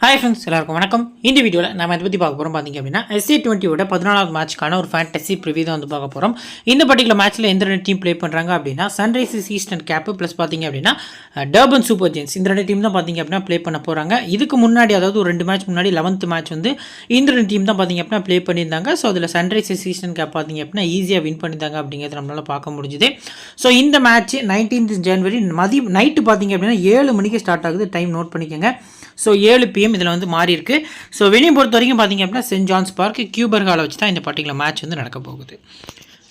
Hi friends, எல்லாருக்கும் வணக்கம். இந்த வீடியோவில் நம்ம இதை பற்றி பார்க்க போகிறோம். பார்த்திங்க அப்படின்னா SC20 14வது மேட்ச்க்கான ஒரு ஃபேண்டசி ப்ரிவியூ தான் வந்து பார்க்க போகிறோம். இந்த பர்டிகுலர் மேட்ச்சில் எந்த ரெண்டு டீம் ப்ளே பண்ணுறாங்க அப்படின்னா சன்ரைசர்ஸ் ஈஸ்டர்ன் கேப்பு ப்ளஸ் பார்த்திங்க அப்படின்னா டர்பன் சூப்பர் ஜெயின்ஸ், இந்த ரெண்டு டீம் தான் பார்த்திங்க அப்படின்னா ப்ளே பண்ண போகிறாங்க. இதுக்கு முன்னாடி, அதாவது ஒரு 2 மேட்ச் முன்னாடி 11th மேட்ச் வந்து இந்த ரெண்டு டீம் தான் பார்த்திங்க அப்படின்னா ப்ளே பண்ணியிருந்தாங்க. ஸோ அதில் சன்ரைசர்ஸ் ஈஸ்டர்ன் கேப் பார்த்திங்க அப்படின்னா ஈஸியாக வின் பண்ணியிருந்தாங்க அப்படிங்கிறது நம்மளால் பார்க்க முடிஞ்சுது. ஸோ இந்த மேட்ச் 19th ஜனவரி நைட்டு பார்த்திங்க அப்படின்னா 7 மணிக்கு ஸ்டார்ட் ஆகுது. டைம் நோட் பண்ணிக்கோங்க. ஸோ 7 PM இதில் வந்து மாறி இருக்கு. ஸோ வெளியே பொறுத்த வரைக்கும் பார்த்திங்க அப்படின்னா சென்ட் ஜான்ஸ் பார்க் கியூபர் ஹாலை வச்சு தான் இந்த பர்டிகுலர் மேட்ச் வந்து நடக்க போகுது.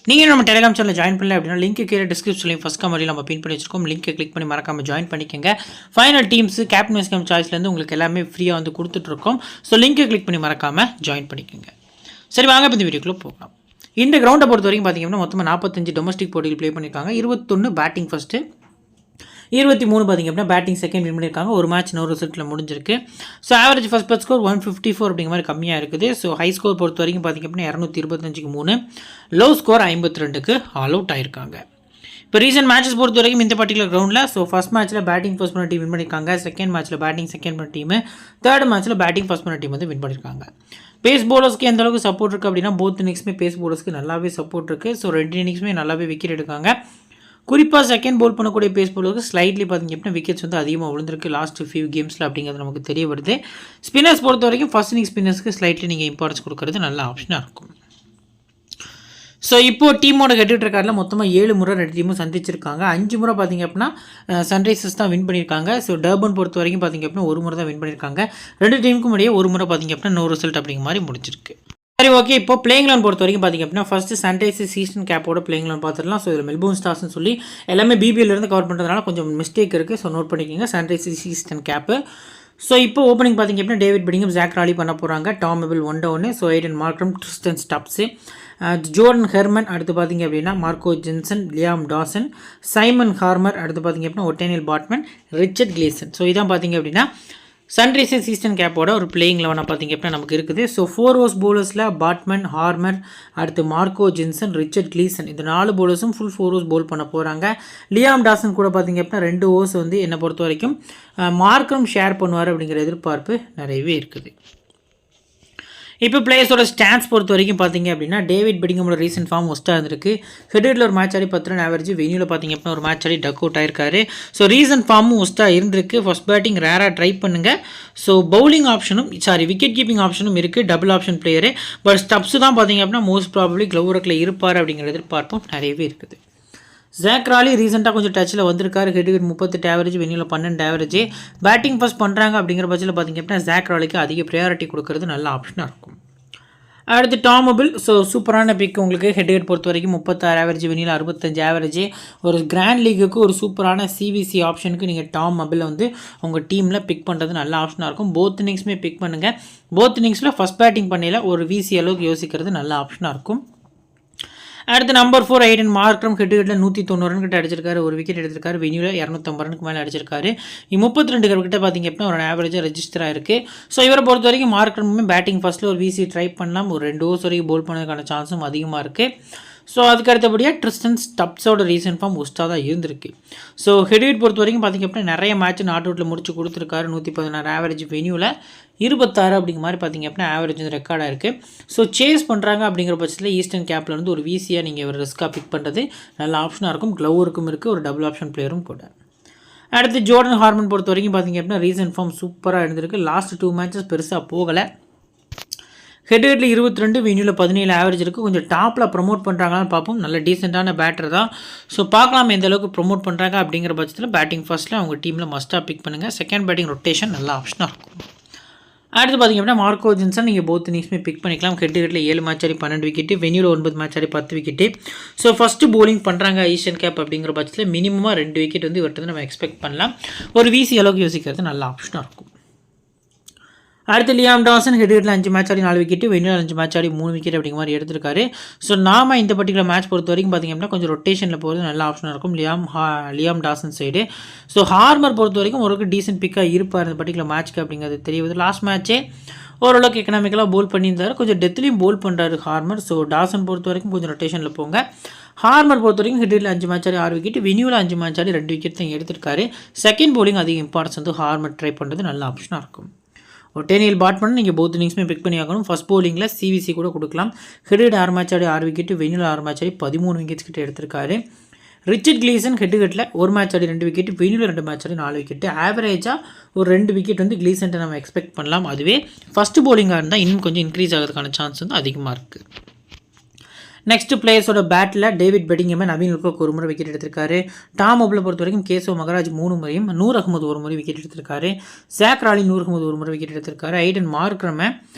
நீங்கள் நம்ம டெலிகிராம் சேனலில் ஜாயின் பண்ணல அப்படின்னா லிங்க் கீழே டிஸ்கிரிப்ஷன்லையும் ஃபஸ்ட் கமெண்ட்லையும் நம்ம பின் பண்ணி வச்சிருக்கோம். லிங்க்கை கிளிக் பண்ணி மறக்காமல் ஜாயின் பண்ணிக்கோங்க. Final teams captain vice captain சாய்ஸ்லேருந்து உங்களுக்கு எல்லாமே ஃப்ரீயாக வந்து கொடுத்துட்ருக்கோம். ஸோ லிங்க்கை கிளிக் பண்ணி மறக்காமல் ஜாயின் பண்ணிக்கோங்க. சரி, வாங்க இப்போ இந்த வீடியோக்குள்ளே போகலாம். இந்த கிரவுண்டை பொறுத்த வரைக்கும் பார்த்திங்க அப்படின்னா மொத்தமாக 45 டொமஸ்டிக் போட்டிகள் ப்ளே பண்ணியிருக்காங்க. 21 பேட்டிங் ஃபஸ்ட்டு, 23 பார்த்திங்க அப்படின்னா பேட்டிங் செகண்ட் வின் பண்ணியிருக்காங்க. ஒரு மேட்ச் 100 ரிசல்ட்டில் முடிஞ்சிருக்கு. So average first but score 154 அப்படிங்கிற மாதிரி கம்மியாக இருக்குது. ஸோ ஹை ஸ்கோர் பொறுத்த வரைக்கும் பார்த்திங்க அப்படின்னா 225க்கு 3, லோ ஸ்கோர் 52க்கு ஆல் அவுட் ஆயிருக்காங்க. இப்போ ரீசன்ட் மேட்சஸ் பொறுத்த வரைக்கும் இந்த பர்டிகுலர் கிரவுண்டில் ஃபர்ஸ்ட் மேட்ச்சில் பேட்டிங் ஃபர்ஸ்ட் பண்ண டீம் வின் பண்ணியிருக்காங்க. செகண்ட் மேட்ச்சில் பேட்டிங் செகண்ட் பண்ண டீம், தேர்ட் மேட்ச்சில் பேட்டிங் ஃபர்ஸ்ட் பண்ண டீம் வந்து வின் பண்ணியிருக்காங்க. பேஸ் போலர்ஸ்க்கு எந்த அளவுக்கு சப்போர்ட் இருக்குது அப்படின்னா போத் இன்னிங்ஸுமே பேஸ் போலர்ஸ்க்கு நல்லாவே சப்போர்ட் இருக்குது. ஸோ 2 இன்னிங்ஸுமே நல்லாவே விக்கெட் எடுக்காங்க. குறிப்பாக செகண்ட் போல் பண்ணக்கூடிய பேஸ் போலருக்கு ஸ்லைட்லி பார்த்திங்க அப்படின்னா விக்கெட்ஸ் வந்து அதிகமாக விழுந்திருக்கு லாஸ்ட் ஃபியூ கேம்ஸில் அப்படிங்கிறது நமக்கு தெரிய வருது. ஸ்பின்னர்ஸ் பொறுத்த வரைக்கும் ஃபர்ஸ்ட் இன்னிங் ஸ்பின்னர்ஸ்க்கு ஸ்லைட்லி நீங்கள் இம்பார்ட்டன்ஸ் கொடுக்குறது நல்ல ஆப்ஷனாக இருக்கும். ஸோ இப்போது டீமோட ஹெட் ரெக்கார்டில் மொத்தமாக 7 முறை 2 டீமும் சந்திச்சிருக்காங்க. 5 முறை பார்த்திங்க அப்படின்னா சன்ரைசர்ஸ் தான் வின் பண்ணியிருக்காங்க. ஸோ டர்பன் பொறுத்த வரைக்கும் பார்த்திங்க அப்படின்னா 1 முறை தான் வின் பண்ணியிருக்காங்க. 2 டீமுக்கும் இடையே 1 முறை பார்த்திங்க அப்படின்னா நோ ரிசல்ட் அப்படிங்கிற மாதிரி முடிச்சிருக்கு. சரி, ஓகே. இப்போ பிளேயிங் லெவன் பொறுத்த வரைக்கும் பார்த்திங்க அப்படின்னா ஃபஸ்ட்டு சன்ரைசர்ஸ் ஈஸ்டர்ன் கேப்போட பிளேயிங் லெவன் பார்த்துடலாம். ஸோ இதில் மெல்போர்ன் ஸ்டார்ஸ்னு சொல்லி எல்லாமே BBLலேருந்து கவர் பண்ணுறதுனால கொஞ்சம் மிஸ்டேக் இருக்குது. ஸோ நோட் பண்ணிக்கோங்க சன்ரைசர்ஸ் ஈஸ்டர்ன் கேப்பு. ஸோ இப்போ ஓப்பனிங் பார்த்திங்க அப்படின்னா டேவிட் பெடிங்கம், ஜாக் ராலி பண்ண போகிறாங்க. Tom Abell 1 down. So Aiden Markram, Tristan Stubbs, Jordan Hermann, அடுத்து பார்த்திங்க அப்படின்னா Marco Jansen, Liam Dawson, Simon Harmer, அடுத்து பார்த்திங்க அப்படின்னா Ottniel Baartman, Richard Gleeson. So இதான் பார்த்திங்க அப்படின்னா சன்ரைசர்ஸ் ஈஸ்டர்ன் கேப்போட ஒரு பிளேயிங் லெவனாக பார்த்திங்க அப்படின்னா நமக்கு இருக்குது. ஸோ 4 ஓவர்ஸ் போலர்ஸில் பாட்மன், ஹார்மர், அடுத்து மார்க்கோ ஜென்சன், ரிச்சர்ட் கிளீசன், இந்த 4 போலர்ஸும் ஃபுல் 4 ஓவர்ஸ் போல் பண்ண போகிறாங்க. லியாம் டாசன் கூட பார்த்திங்க அப்படின்னா 2 ஓவர்ஸ் வந்து என்னை பொறுத்த வரைக்கும் மார்க்கம் ஷேர் பண்ணுவார் அப்படிங்கிற எதிர்பார்ப்பு நிறையவே இருக்குது. இப்போ பிளேயர்ஸோட ஸ்டாண்ட்ஸ் பொறுத்த வரைக்கும் பார்த்திங்க அப்படின்னா டேவிட் பெடிங்கமோட ரீசெண்ட் ஃபார்ம் ஒஸ்ட்டாக இருந்திருக்கு. ஹெட்டில் ஒரு மேட்ச் ஆடி 10 ரன் ஆவரேஜ், வெனியூவில் பார்த்திங்க அப்படின்னா ஒரு மேட்ச் ஆடி டக் அவுட் ஆயிருக்காரு. ஸோ ரீசெண்ட் ஃபார்மும் ஒஸ்ட்டாக இருந்திருக்கு. ஃபர்ஸ்ட் பேட்டிங் ரேராக ட்ரை பண்ணுங்கள். ஸோ பவுலிங் ஆப்ஷனும் விக்கெட் கீப்பிங் ஆப்ஷனும் இருக்குது. Double option player. But Stubbs தான் பார்த்திங்க அப்படின்னா மோஸ்ட் ப்ராபப்ளி க்ளவ் ஒர்க்கில் இருப்பார் அப்படிங்கிற எதிர்பார்ப்பும் நிறையவே இருக்குது. ஜாக் ராலி ரீசெண்டாக கொஞ்சம் டச்சில் வந்திருக்காரு. ஹெட் 38 ஆவரேஜ், வெனியூவில் 12 ஆவரேஜ். பேட்டிங் ஃபர்ஸ்ட் பண்ணுறாங்க அப்படிங்கிற பட்சத்தில் பார்த்திங்க அப்படின்னா ஜாக் ராலிக்கு அதிக ப்ரையாரிட்டி கொடுக்கறது நல்ல ஆப்ஷனாக இருக்கும். அடுத்து டாம் மெபில். ஸோ சூப்பரான பிக் உங்களுக்கு. ஹெட் பொறுத்த வரைக்கும் 36 ஆவரேஜ், வெனியில் 65 ஆவரேஜ். ஒரு கிராண்ட் லீக்குக்கு ஒரு சூப்பரான CVC ஆப்ஷனுக்கு நீங்கள் டாம் மெபில் வந்து உங்கள் டீமில் பிக் பண்ணுறது நல்ல ஆப்ஷனாக இருக்கும். போத் இன்னிங்ஸுமே பிக் பண்ணுங்கள். போத் இன்னிங்ஸில் ஃபஸ்ட் பேட்டிங் பண்ணையில் ஒரு VC அளவுக்கு யோசிக்கிறது நல்ல ஆப்ஷனாக இருக்கும். அடுத்து நம்பர் 4 ஐடன் மார்க்ரம். ஹெட்டில் 190 ரன் கிட்ட அடிச்சிருக்காரு. ஒரு விக்கெட் எடுத்திருக்காரு. வெனியூவில் 250 ரனுக்கு மேலே அடிச்சிருக்காரு. 32 கிட்ட பார்த்திங்க அப்படின்னா ஒரு ஆவரேஜாக ரெஜிஸ்டர் ஆயிருக்கு. ஸோ இவரை பொறுத்த வரைக்கும் மார்க்ரமுமே பேட்டிங் ஃபர்ஸ்ட்டில் ஒரு VC ட்ரை பண்ணலாம். ஒரு 2 ஓவர்ஸ் வரைக்கும் போல் பண்ணதுக்கான சான்ஸும் அதிகமாக இருக்குது. ஸோ அதுக்கு அடுத்தபடியாக ட்ரிஸ்டன் ஸ்டப்ஸோட ரீசெண்ட் ஃபார்ம் ஒஸ்ட்டாக தான் இருந்திருக்கு. ஸோ ஹெட்வீட் பொறுத்த வரைக்கும் பார்த்திங்க அப்படின்னா நிறைய மேட்ச் நாட் அவுட்டில் முடிச்சு கொடுத்துருக்காரு. 116 ஆவரேஜ், வெனியூவில் 26 அப்படிங்கிற மாதிரி பார்த்திங்க அப்படின்னா ஆவரேஜ் வந்து ரெக்கார்டாக இருக்குது. ஸோ சேஸ் பண்ணுறாங்க அப்படிங்கிற பட்சத்தில் ஈஸ்டர்ன் கேப்பில் வந்து ஒரு VCயாக நீங்கள் ஒரு ரிஸ்க்காக பிக் பண்ணுறது நல்ல ஆப்ஷனாக இருக்கும். க்ளவ் ஒர்க்கும் இருக்குது. ஒரு டபுள் ஆப்ஷன் பிளேயரும் கூட. அடுத்து ஜோர்டன் ஹார்மன் பொறுத்த வரைக்கும் பார்த்திங்க அப்படின்னா ரீசெண்ட் ஃபார்ம் சூப்பராக இருந்திருக்கு. லாஸ்ட் 2 மேட்சஸ் பெருசாக போகலை. ஹெட்ல 22, வெனியூவில் 17 ஆவரேஜ் இருக்குது. கொஞ்சம் டாப்பில் ப்ரொமோட் பண்ணுறாங்களான்னு பார்ப்போம். நல்ல டீசெண்டான பேட்டர் தான். ஸோ பார்க்கலாம் எந்த அளவுக்கு ப்ரொமோட் பண்ணுறாங்க அப்படிங்கிற பட்சத்தில் பேட்டிங் ஃபர்ஸ்ட்டில் அவங்க டீமில் மஸ்ட்டாக பிக் பண்ணுங்கள். செகண்ட் பேட்டிங் ரொட்டேஷன் நல்ல ஆப்ஷனாக இருக்கும். அடுத்து பார்த்திங்க அப்படின்னா மார்க்கோ ஜென்சன் நீங்கள் போத் இன்னிங்ஸுமே பிக் பண்ணிக்கலாம். ஹெட்டில் 7 மேட்ச் ஆடி 12 விக்கெட்டு, வெனியூவில் 9 மேட்ச் ஆடி 10 விக்கெட்டு. ஸோ ஃபஸ்ட்டு போலிங் பண்ணுறாங்க ஈஸ்டர்ன் கேப் அப்படிங்கிற பட்சத்தில் மினிமமாக 2 விக்கெட் வந்து இவர்கிட்ட நம்ம எக்ஸ்பெக்ட் பண்ணலாம். ஒரு VC அளவுக்கு யோசிக்கிறது நல்ல ஆப்ஷனாக இருக்கும். அடுத்து லியாம் டாசன். ஹெட்டில் 5 மேட்ச் ஆடி 4 விக்கெட்டு, வெனியூவில் 5 மேட்ச் ஆடி 3 விக்கெட் அப்படிங்கிற மாதிரி எடுத்திருக்காரு. ஸோ நாம இந்த பர்டிகுலர் மேட்ச் பொறுத்த வரைக்கும் பார்த்திங்க அப்படின்னா கொஞ்சம் ரொட்டேஷனில் போகிறது நல்ல ஆப்ஷனாக இருக்கும் Liam Dawson side. So Harmer பொறுத்த வரைக்கும் ஒரு டீசென்ட் பிக்காக இருப்பார் இந்த பர்டிகுலர் மேட்ச்க்கு அப்படிங்கிறது தெரியுது. லாஸ்ட் மேட்ச்சே ஓரளவுக்கு எக்கனாமிக்கலாக போல் பண்ணியிருந்தார். கொஞ்சம் டெத்லையும் போல் பண்ணுறாரு ஹார்மர். ஸோ டாசன் பொறுத்த வரைக்கும் கொஞ்சம் ரொட்டேஷனில் போங்க. ஹார்மர் பொறுத்த வரைக்கும் ஹெட்டில் 5 மேட்ச் ஆடி 6 விக்கெட், வெனியூவில் 5 மேட்ச் ஆடி 2 விக்கெட் தான் எடுத்திருக்காரு. செகண்ட் போலிங் அதிக இம்பார்ட்டன்ஸ் வந்து ஹார்மர் ட்ரை பண்ணுறது நல்ல ஆப்ஷனாக இருக்கும். ஒட்டேனியல் பாட்மன் நீங்கள் போத் இன்னிங்ஸுமே பிக் பண்ணி ஆகணும். ஃபஸ்ட் பவுலிங்கில் சிவிசி கூட கொடுக்கலாம். ஹெட் 6 மேட்ச் ஆடி 6 விக்கெட்டு, வெனியூல் 6 மேட்ச் ஆடி 13 விக்கெட்ஸ் கிட்ட எடுத்திருக்காரு. ரிச்சர்ட் கிளீசன் ஹெட்டுகட்டில் 1 மேட்ச் ஆடி 2 விக்கெட்டு, வெனியூல் 2 மேட்ச் ஆடி 4 விக்கெட்டு. ஆவரேஜாக ஒரு 2 விக்கெட் வந்து கிளீசன்ட்டை நம்ம எக்ஸ்பெக்ட் பண்ணலாம். அதுவே ஃபஸ்ட்டு பவுலிங்காக இருந்தால் இன்னும் கொஞ்சம் இன்க்ரீஸ் ஆகிறதுக்கான சான்ஸ் வந்து அதிகமாக இருக்குது. நெக்ஸ்ட் பிளேயர்ஸோட பேட்டில் டேவிட் பெட்டிங்ஹாம் நவீன் உல்கோக் ஒரு முறை விக்கெட் எடுத்திருக்காரு. டாம் ஓப்லை பொறுத்த வரைக்கும் கேசவ் மகராஜ் 3 முறையும், நூர் அகமது ஒரு முறை விக்கெட் எடுத்திருக்காரு. ஜாக் ராலி நூர் அகமது ஒரு முறை விக்கெட் எடுத்திருக்காரு. ஐடன் மார்க்ரம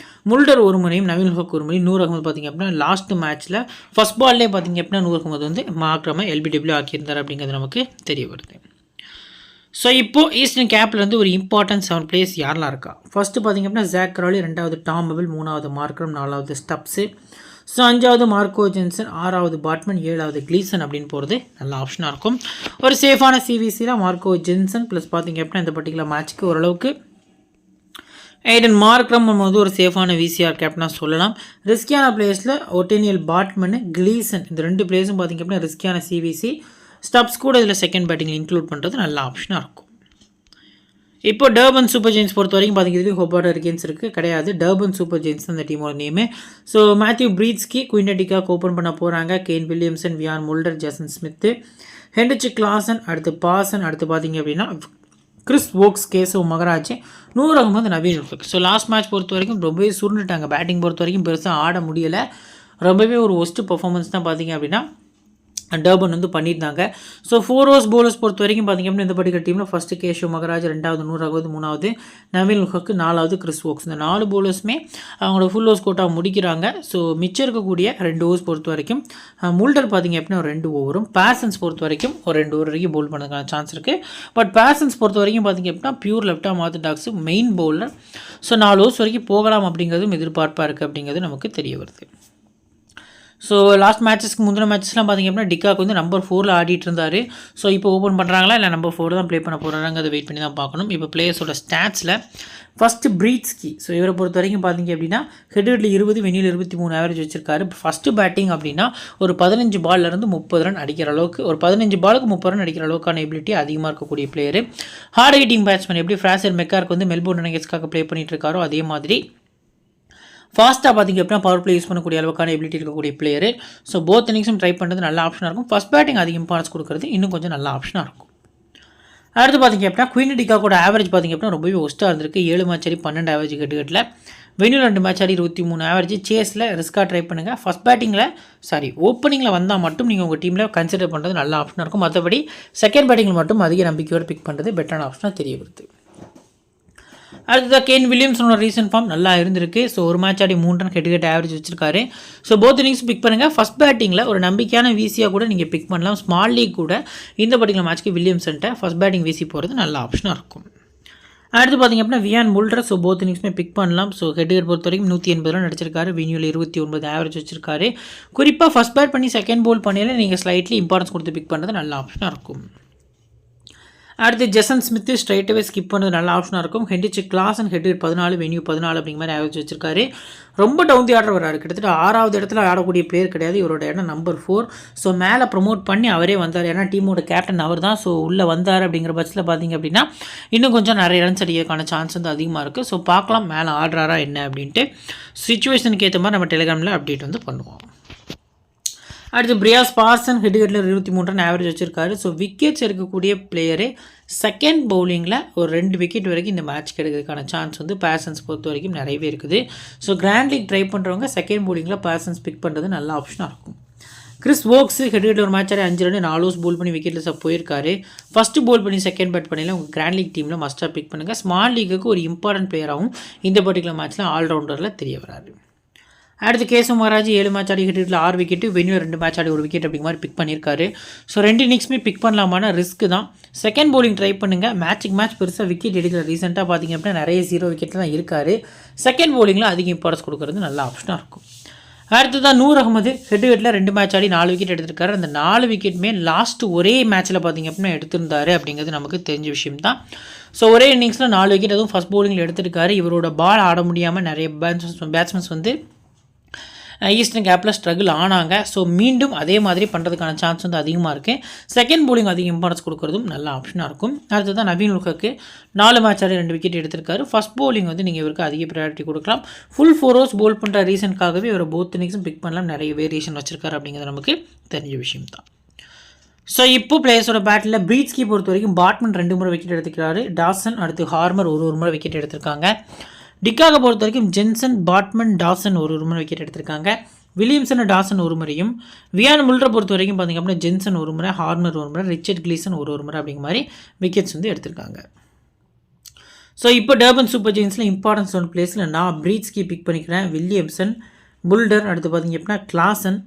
முல்டர் ஒரு முறையும், நவீன் உல்கோக் ஒரு முறையும். நூர் அகமது பார்த்திங்க அப்படின்னா லாஸ்ட் மேட்ச்சில் ஃபஸ்ட் பால்லே பார்த்திங்க அப்படின்னா நூர் அகமது வந்து மார்க்ரம LBW ஆக்கியிருந்தார் அப்படிங்கிறது நமக்கு தெரிய வருது. ஸோ இப்போது ஈஸ்டர்ன் கேப்லேருந்து ஒரு இம்பார்ட்டன்ட் 7 பிளேயர்ஸ் யாரெல்லாம் இருக்கா? ஃபஸ்ட்டு பார்த்திங்க அப்படின்னா ஜாக் ராலி, 2வது டாம் ஓப்ல், 3வது மார்க்ரம், 4வது ஸ்டப்ஸு, ஸோ 5வது மார்க்கோ ஜென்சன், 6வது பாட்மன், 7வது கிளீசன் அப்படின்னு போகிறது நல்ல ஆப்ஷனாக இருக்கும். ஒரு சேஃபான சிவிசியில் மார்க்கோ ஜென்சன் ப்ளஸ் பார்த்திங்க அப்படின்னா இந்த பர்டிகுலர் மேட்ச்க்கு ஓரளவுக்கு ஐடன் மார்க்ரம் வந்து ஒரு சேஃபான VCR கேப்டனாக சொல்லலாம். ரிஸ்கியான பிளேயர்ஸில் ஒட்டேனியல் பாட்மன், கிளீசன் இந்த 2 பிளேயர்ஸும் பார்த்திங்க அப்படின்னா ரிஸ்கியான சிவிசி. ஸ்டப்ஸ் கூட இதில் செகண்ட் பேட்டிங்கில் இன்க்ளூட் பண்ணுறது நல்ல ஆப்ஷனாக இருக்கும். இப்போ டர்பன் சூப்பர் ஜெயின்ஸ் பொறுத்த வரைக்கும் பார்த்திங்கிறது ஹோபார்ட் ஹரிகேன்ஸ் இருக்குது கிடையாது. டர்பன் சூப்பர் ஜெயின்ஸ் அந்த டீமோட நேமு. ஸோ மேத்யூ ப்ரீட்ஸ்கி குயின்டடிக்காக ஓப்பன் பண்ண போகிறாங்க. Kane Williamson, Wiaan Mulder, Jason Smith, Heinrich Klaasen, அடுத்து பாசன், அடுத்து பார்த்திங்க அப்படின்னா Chris Woakes, Keshav Maharaj, Noor Ahmad, Naveen ul Haq. So last match பொறுத்த வரைக்கும் ரொம்பவே சுருண்டுட்டாங்க. பேட்டிங் பொறுத்த வரைக்கும் பெருசாக ஆட முடியலை. ரொம்பவே ஒரு ஒஸ்ட்டு பர்ஃபார்மன்ஸ் தான் பார்த்திங்க அப்படின்னா டர்பன் வந்து பண்ணியிருந்தாங்க. ஸோ 4 ஓவர்ஸ் பவுலர்ஸ் பொறுத்த வரைக்கும் பார்த்திங்க அப்படின்னா இந்த பர்டிகுலர் டீமில் ஃபஸ்ட்டு கேஷவ் மகராஜ், 2வது நூர் அகமது, 3வது நவீன் உல்கோக், 4வது கிறிஸ் வோக்ஸ். இந்த 4 பவுலர்ஸுமே அவங்களோட ஃபுல் ஓவர்ஸ் கோட்டா முடிக்கிறாங்க. ஸோ மிச்சம் இருக்கக்கூடிய 2 ஓவர்ஸ் பொறுத்த வரைக்கும் முல்டர் பார்த்திங்க அப்படின்னா ஒரு 2 ஓவரும், பேர்சன்ஸ் பொறுத்த வரைக்கும் ஒரு 2 ஓவர் வரைக்கும் பவுல் பண்ணுறதுக்கான சான்ஸ் இருக்குது. பட் பேர்சன்ஸ் பொறுத்த வரைக்கும் பார்த்திங்க அப்படின்னா பியூர் லெஃப்டாக orthodox main bowler. So 4 overs வரைக்கும் போகலாம் அப்படிங்கிறதும் எதிர்பார்ப்பாக இருக்குது அப்படிங்கிறது நமக்கு தெரிய வருது. ஸோ லாஸ்ட் மேட்சஸ்க்கு முந்தின மேட்சஸ்லாம் பார்த்திங்க அப்படின்னா டிக்காக் வந்து நம்பர் 4 ஆடிட்டு இருந்தார். ஸோ இப்போ ஓப்பன் பண்ணுறாங்களா இல்லை நம்பர் 4 தான் ப்ளே பண்ண போகிறாங்க, அதை வெயிட் பண்ணி தான் பார்க்கணும். இப்போ பிளேயர்ஸோட ஸ்டாட்ஸில் ஃபஸ்ட்டு ப்ரீட்ஸ்கி. ஸோ இவரை பொறுத்த வரைக்கும் பார்த்திங்க அப்படின்னா ஹெட்ல 20, வெனியில் 23 ஆவரேஜ் வச்சிருக்காரு. ஃபஸ்ட்டு பேட்டிங் அப்படின்னா ஒரு 15 பால்லேருந்து 30 ரன் அடிக்கிற அளவுக்கு, ஒரு 15 பாலுக்கு 30 ரன் அடிக்கிற அளவுக்கான எபிலிட்டி அதிகமாக இருக்கக்கூடிய பிளேயர். ஹார்ட் ஹிட்டிங் பேட்ஸ்மேன் எப்படி ஃப்ராசர் மெக்கார்க்கு வந்து மெல்போர்ன் நைட்ஸ்க்காக ப்ளே பண்ணிட்டு இருக்காரோ அதே மாதிரி ஃபாஸ்ட்டாக பார்த்திங்க அப்படின்னா பவர் பிளே யூஸ் பண்ணக்கூடிய அளவுக்கான எபிலிட்டி இருக்கக்கூடிய பிளேயர். ஸோ போத் இன்னிங்ஸும் ட்ரை பண்ணுறது நல்ல ஆப்ஷனாக இருக்கும். ஃபஸ்ட் பேட்டிங் அதிக இம்பார்ட்டன்ஸ் கொடுக்குறது இன்னும் கொஞ்சம் நல்ல ஆப்ஷனாக இருக்கும். அடுத்து பார்த்திங்க அப்படின்னா குயின்டடிக்காவோட ஆவரேஜ் பார்த்திங்க அப்படின்னா ரொம்பவே ஒஸ்ட்டாக இருந்திருக்கு. 7 மேட்ச் ஆடி 12 ஆவரேஜ் கட்டுக்கட்டில், வெனியூல் 2 மேட்ச் ஆடி 23 ஆவரேஜ். சேஸில் ரிஸ்க்காக ட்ரை பண்ணுங்கள். ஃபஸ்ட் பேட்டிங்கில் ஓப்பனிங்கில் வந்தால் மட்டும் நீங்கள் உங்கள் டீமில் கன்சிடர் பண்ணுறது நல்ல ஆப்ஷனாக இருக்கும். மற்றபடி செகண்ட் பேட்டிங்கில் மட்டும் அதிக நம்பிக்கையோடு பிக் பண்ணுறது பெட்டரான ஆப்ஷனாக தெரிய வருது. அடுத்ததாக கேன் வில்லியம்ஸனோட ரீசன்ட் ஃபார்ம் நல்லா இருந்திருக்கு. ஸோ ஒரு மேட்ச் ஆடி 3 ரன் ஹெட் ஆவரேஜ் வச்சிருக்காரு. ஸோ போத் இன்னிங்ஸ் பிக் பண்ணுங்கள். ஃபஸ்ட் பேட்டிங்கில் ஒரு நம்பிக்கையான VCயாக கூட நீங்கள் பிக் பண்ணலாம். ஸ்மால் லீக் கூட இந்த பர்டிகுலர் மேட்ச்க்கு வில்லியம்சன்ட்ட ஃபஸ்ட் பேட்டிங் VC போகிறது நல்ல ஆப்ஷனாக இருக்கும். அடுத்து பார்த்திங்க அப்படின்னா வியான் முல்டர். ஸோ போத் இன்னிங்ஸுமே பிக் பண்ணலாம். ஸோ ஹெட் பொறுத்த வரைக்கும் 180 ரன் அடிச்சிருக்காரு. வெனியூல் 29 ஆவரேஜ் வச்சிருக்காரு. குறிப்பாக ஃபஸ்ட் பேட் பண்ணி செகண்ட் போல் பண்ணியில் நீங்கள் ஸ்லைட்லி இம்பார்ட்டன்ஸ் கொடுத்து பிக் பண்ணுறது நல்ல ஆப்ஷனாக இருக்கும். அடுத்து ஜெசன் ஸ்மித்து ஸ்ட்ரைட்டாகவே ஸ்கிப் பண்ணுறது நல்ல ஆப்ஷனாக இருக்கும். ஹென்ரிச் கிளாசன் ஹெட் 14, வெனியூ 14 அப்படிங்கிற மாதிரி ஆவரேஜ் வச்சிருக்காரு. ரொம்ப டவுன் தி ஆர்டர் வராரு. கிட்டத்தட்ட 6வது இடத்துல ஆடக்கூடிய பிளேயர் கிடையாது. இவரோட இடம் நம்பர் 4. ஸோ மேலே ப்ரொமோட் பண்ணி அவரே வந்தார். ஏன்னா டீமோட கேப்டன் அவர் தான். ஸோ உள்ளே வந்தார் அப்படிங்கிற பட்சத்தில் பார்த்திங்க அப்படின்னா இன்னும் கொஞ்சம் நிறைய ரன்ஸ் அடிக்கிறதுக்கான சான்ஸ் வந்து அதிகமாக இருக்குது. ஸோ பார்க்கலாம் மேலே ஆடுறாரா என்ன அப்படின்ட்டு. சிச்சுவேஷனுக்கு ஏற்ற மாதிரி நம்ம டெலிகிராமில் அப்டேட் வந்து பண்ணுவோம். அடுத்து பிரியாஸ் பார்சன் ஹெட்கட்டில் 23 ரன் ஆவரேஜ் வச்சிருக்காரு. ஸோ விக்கெட்ஸ் எடுக்கக்கூடிய பிளேயரு செகண்ட் பவுலிங்கில் ஒரு 2 விக்கெட் வரைக்கும் இந்த மேட்ச் கிடைக்கிறதுக்கான சான்ஸ் வந்து பேர்சன்ஸ் பொறுத்த வரைக்கும் நிறையவே இருக்குது. ஸோ கிராண்ட் லீக் ட்ரை பண்ணுறவங்க செகண்ட் பவுலிங்கில் பேர்சன்ஸ் பிக் பண்ணுறது நல்ல ஆப்ஷனாக இருக்கும். கிறிஸ் வோக்ஸ் ஹெட்கட்டில் ஒரு மேட்ச் ஆடி 5 ரன் 4 ஓவர்ஸ் போல் பண்ணி விக்கெட்டில் போயிருக்காரு. ஃபஸ்ட்டு போல் பண்ணி செகண்ட் பேட் பண்ணியில் உங்கள் கிராண்ட் லீக் டீமில் மஸ்ட்டாக பிக் பண்ணுங்கள். ஸ்மால் லீக்குக்கு ஒரு இம்பார்ட்டன்ட் பிளேயராகவும் இந்த பர்டிகுலர் மேட்ச்சில் ஆல்ரவுண்டரில் தெரிய வராது. அடுத்து கேசவ் மகராஜ் 7 மேட்ச் ஆடி ஹெட்டில் 6 விக்கெட்டு, வெனியூல் 2 மேட்ச் ஆடி 1 விக்கெட் அப்படிங்கிற மாதிரி பிக் பண்ணியிருக்காரு. ஸோ 2 இன்னிங்ஸுமே பிக் பண்ணலாமான ரிஸ்க் தான். செகண்ட் பவுலிங் ட்ரை பண்ணுங்கள். மேட்ச் பெருசாக விக்கெட் எடுக்கல. ரீசெண்டாக பார்த்திங்க அப்படின்னா நிறைய 0 விக்கெட்டில் தான் இருக்கார். செகண்ட் பவுலிங்கில் அதிக இம்பார்ட்டன்ஸ் கொடுக்குறது நல்ல ஆப்ஷனாக இருக்கும். அடுத்ததான் நூர் அகமது ஹெட்டில் 2 மேட்ச் ஆடி 4 விக்கெட் எடுத்திருக்காரு. அந்த 4 விக்கெட்டுமே லாஸ்ட் ஒரே மேட்ச்சில் பார்த்திங்க அப்படின்னா எடுத்திருந்தார் அப்படிங்கிறது நமக்கு தெரிஞ்ச விஷயம் தான். ஸோ ஒரே இன்னிங்ஸில் 4 விக்கெட் அதுவும் ஃபஸ்ட் பவுலிங்கில் எடுத்திருக்காரு. இவரோட பால் ஆட முடியாமல் நிறைய பேட்ஸ்மேன்ஸ் வந்து ஈஸ்டர்ன் கேப்பில் ஸ்ட்ரகிள் ஆனாங்க. ஸோ மீண்டும் அதே மாதிரி பண்ணுறதுக்கான சான்ஸ் வந்து அதிகமாக இருக்குது. செகண்ட் போலிங் அதிக இம்பார்ட்டன்ஸ் கொடுக்குறதும் நல்ல ஆப்ஷனாக இருக்கும். அடுத்ததான் நவீன் உல்ஹக்கு 4 மேட்ச் ஆடி 2 விக்கெட் எடுத்திருக்காரு. ஃபஸ்ட் போலிங் வந்து நீங்கள் இவருக்கு அதிக ப்ரையாரிட்டி கொடுக்கலாம். ஃபுல் 4 ஓவர்ஸ் போல் பண்ணுற ரீசனுக்காகவே இவர் போத் இன்னிங்ஸும் பிக் பண்ணலாம். நிறைய வேரியேஷன் வச்சிருக்காரு அப்படிங்கிறது நமக்கு தெரிஞ்ச விஷயம் தான். ஸோ இப்போ பிளேயர்ஸோட பேட்டில் பிரீட்ஸ்கி பொறுத்த வரைக்கும் பாட்மன் 2 முறை விக்கெட் எடுத்துக்கிறாரு. டாசன் அடுத்து ஹார்மர் ஒரு முறை விக்கெட் எடுத்திருக்காங்க. டிக்காக பொறுத்த வரைக்கும் ஜென்சன், பாட்மன், டாசன் ஒரு முறை விக்கெட் எடுத்திருக்காங்க. வில்லியம்சன், டாசன் ஒரு முறையும், வியான் முல்ரை பொறுத்த வரைக்கும் பார்த்திங்க அப்படின்னா ஜென்சன் ஒரு முறை, ஹார்மர் ஒரு முறை, ரிச்சர்ட் கிளீசன் ஒரு முறை அப்படிங்கிற மாதிரி விக்கெட்ஸ் வந்து எடுத்திருக்காங்க. ஸோ இப்போ டர்பன் சூப்பர் ஜெயின்ஸில் இம்பார்ட்டன்ஸ் ஒன் பிளேஸில் நான் பிரீட்ஸ்கி பிக் பண்ணிக்கிறேன். வில்லியம்சன், புல்டர், அடுத்து பார்த்திங்க அப்படின்னா கிளாசன்,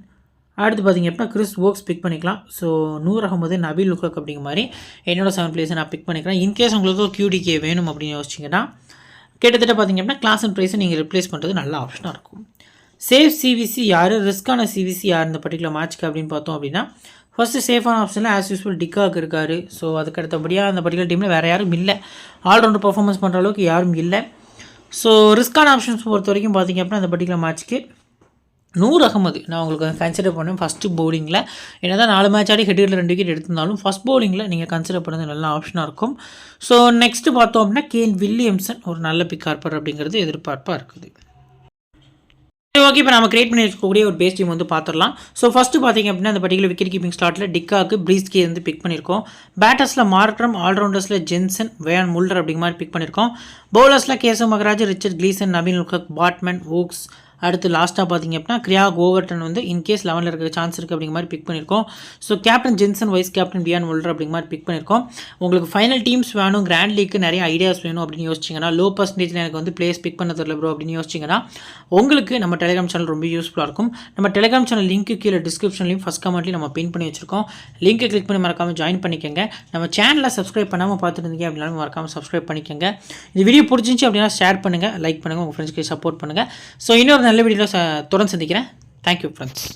அடுத்து பார்த்திங்க அப்படின்னா கிறிஸ் வோக்ஸ் பிக் பண்ணிக்கலாம். ஸோ நூர் அகமது, நபீல் உல்ஹக் அப்படிங்கிற மாதிரி என்னோட 7 பிளேஸை நான் பிக் பண்ணிக்கிறேன். இன்கேஸ் உங்களுக்கு ஒரு QDK வேணும் அப்படின்னு யோசிச்சிங்கன்னா கிட்டத்தட்ட பார்த்திங்க அப்படின்னா கிளாஸ் அண்ட் ப்ரைஸை நீங்கள் ரிப்ளேஸ் பண்ணுறது நல்ல ஆப்ஷனாக இருக்கும். சேஃப் சிவிசி யார், ரிஸ்க்கான சிவிசி யார் இந்த பர்டிகுலர் மேட்ச்க்கு அப்படின்னு பார்த்தோம் அப்படின்னா ஃபஸ்ட்டு சேஃபான ஆப்ஷனில் ஆஸ் யூஸ்வல் டிக்காக் இருக்கார். ஸோ அதுக்கு அடுத்தபடியாக அந்த பர்டிகுலர் டீமில் வேறு யாரும் இல்லை, ஆல்ரவுண்டர் பர்ஃபார்மன்ஸ் பண்ணுற அளவுக்கு யாரும் இல்லை. ஸோ ரிஸ்க்கான ஆப்ஷன்ஸ் பொறுத்த வரைக்கும் பார்த்திங்க அப்படின்னா அந்த பர்டிகுலர் மேட்ச்க்கு நூர் அகமது நான் உங்களுக்கு கன்சிடர் பண்ணேன் ஃபஸ்ட்டு பவுலிங்கில். ஏன்னா தான் 4 மேட்ச் ஆடி ஹெட்டில் 2 விக்கெட் எடுத்திருந்தாலும் ஃபஸ்ட் பவுலிங்கில் நீங்கள் கன்சிடர் பண்ணது நல்ல ஆப்ஷனாக இருக்கும். ஸோ நெக்ஸ்ட்டு பார்த்தோம் அப்படின்னா கேன் வில்லியம்சன் ஒரு நல்ல பிக் ஆர்ப்பர் அப்படிங்கிறது எதிர்பார்ப்பாக இருக்குது. ஓகே, இப்போ நம்ம கிரியேட் பண்ணி இருக்கக்கூடிய ஒரு பேஸ் டீம் வந்து பார்த்துடலாம். ஸோ ஃபஸ்ட்டு பார்த்திங்க அப்படின்னா அந்த பர்டிகுலர் விக்கெட் கீப்பிங் ஸ்லாட்டில் டிக்காக்கு பிரீட்ஸ்கி வந்து பிக் பண்ணியிருக்கோம். பேட்டர்ஸில் மார்க்ரம், ஆல்ரவுண்டர்ஸில் ஜென்சன், வியான் முல்டர் அப்படிங்கிற மாதிரி பிக் பண்ணியிருக்கோம். பவுலர்ஸில் கேசவ் மகராஜ், ரிச்சர்ட் கிளீசன், நபீல் உல்ஹக், பாட்மன், வோக்ஸ், அடுத்து லாஸ்ட்டாக பார்த்திங்க அப்படின்னா கிரியாக் ஓவர்டன் வந்து இன்கேஸ் 11 இருக்கிற சான்ஸ் இருக்குது அப்படிங்கிற மாதிரி பிக் பண்ணியிருக்கோம். So captain Jansen, vice captain Wiaan Mulder அப்படிங்கிற மாதிரி பிக் பண்ணியிருக்கோம். உங்களுக்கு ஃபைனல் டீம்ஸ் வேணும், கிராண்ட் லீக்கு நிறைய ஐடியாஸ் வேணும் அப்படின்னு யோசிச்சிங்கன்னா, லோ பர்சன்டேஜில் எனக்கு வந்து பிளேஸ் பிக் பண்ண தெரியல ப்ரோ அப்படின்னு யோசிச்சிங்கன்னா உங்களுக்கு நம்ம டெலிகிராம் சேனல் ரொம்ப யூஸ்ஃபுல்லாக இருக்கும். நம்ம டெலிகிராம் சேனல் லிங்க்கு கீழே டிஸ்கிரிப்ஷன்லையும் ஃபஸ்ட் கமெண்ட்லையும் நம்ம பின் பண்ணி வச்சிருக்கோம். லிங்க்கை கிளிக் பண்ணி மறக்காமல் ஜாயின் பண்ணிக்கோங்க. நம்ம சேனலை சப்ஸ்கிரைப் பண்ணாமல் பார்த்துருந்தீங்க அப்படின்னாலும் மறக்காமல் சப்ஸ்கிரைப் பண்ணிக்கோங்க. இந்த வீடியோ பிடிச்சிருந்துச்சி அப்படின்னா ஷேர் பண்ணுங்கள், லைக் பண்ணுங்கள், உங்கள் ஃப்ரெண்ட்ஸ்க்கு சப்போர்ட் பண்ணுங்கள். ஸோ இன்னொரு நல்ல வீடியோவில் தொடர்ந்து சந்திக்கிறேன். Thank you friends.